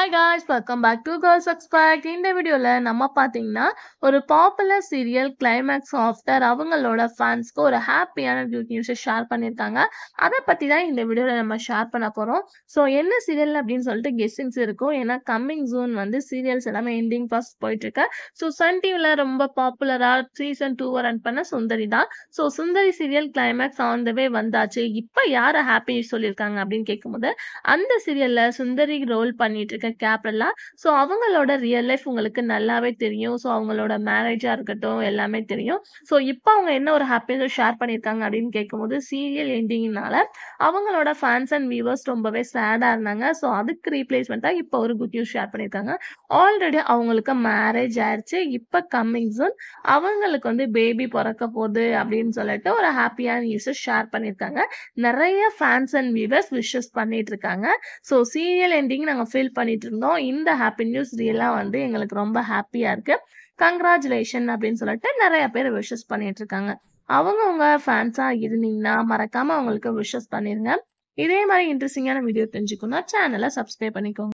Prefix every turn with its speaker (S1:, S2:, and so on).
S1: Hi guys, welcome back to girls expect. இந்த வீடியோவில் நம்ம பார்த்தீங்கன்னா ஒரு பாப்புலர் சீரியல் கிளைமேக்ஸ் ஆஃப்டர் அவங்களோட ஃபேன்ஸ்க்கு ஒரு ஹாப்பியான குட் நியூஸை ஷேர் பண்ணியிருக்காங்க. அதை பற்றி தான் இந்த வீடியோவில் நம்ம ஷேர் பண்ண போகிறோம். ஸோ என்ன சீரியல் அப்படின்னு சொல்லிட்டு கெஸ்டிங்ஸ் இருக்கும். ஏன்னா கம்மிங் ஜூன் சீரியல்ஸ் எல்லாமே எண்டிங் ஃபர்ஸ்ட் போயிட்டுருக்கு. ஸோ சன் டிவியில் ரொம்ப பாப்புலராக சீசன் 2 ரன் பண்ண சுந்தரி தான். So Sundari serial climax on the way வந்தாச்சு. இப்போ யாரை ஹாப்பி சொல்லியிருக்காங்க அப்படின்னு கேட்கும்போது அந்த சீரியல்ல சுந்தரி ரோல் பண்ணிட்டு இருக்க கேப்ரலா. ஸோ அவங்களோட ரியல் லைஃப் உங்களுக்கு நல்லாவே தெரியும். ஸோ அவங்களோட மேரேஜா இருக்கட்டும் எல்லாமே தெரியும். ஸோ இப்போ அவங்க என்ன ஒரு ஹாப்பியாக ஷேர் பண்ணியிருக்காங்க அப்படின்னு கேட்கும்போது சீரியல் எண்டிங்னால அவங்களோட ஃபேன்ஸ் அண்ட் வியூவர்ஸ் ரொம்பவே சேடாக இருந்தாங்க. ஸோ அதுக்கு ரீப்ளேஸ்மெண்ட்டாக இப்போ ஒரு குட் நியூஸ் ஷேர் பண்ணியிருக்காங்க. ஆல்ரெடி அவங்களுக்கு மேரேஜ் ஆயிடுச்சு. இப்போ கம்மிங் சூன் அவங்களுக்கு பேபி பிறக்க போகுது அப்படின்னு சொல்லிட்டு ஒரு ஹாப்பியான நியூஸை ஷேர் பண்ணியிருக்காங்க. நிறைய ஃபேன்ஸ் அண்ட் வியூவர்ஸ் விஷஸ் பண்ணிட்டு இருக்காங்க. ஸோ சீரியல் எண்டிங் நாங்கள் ஃபீல் பண்ணிட்டு இருந்தோம். இந்த ஹாப்பி நியூஸ் ரியலாக எங்களுக்கு ரொம்ப ஹாப்பியாக இருக்கு. கங்க்ராச்சுலேஷன் அப்படின்னு சொல்லிட்டு நிறைய பேர் விஷஸ் பண்ணிட்டு இருக்காங்க. உங்க ஃபேன்ஸாக இருந்தீங்கன்னா மறக்காம அவங்களுக்கு விஷஸ் பண்ணிருங்க. இதே மாதிரி இன்ட்ரெஸ்டிங்கான வீடியோ தெரிஞ்சுக்கணும்னா சேனலை சப்ஸ்கிரைப் பண்ணிக்கோங்க.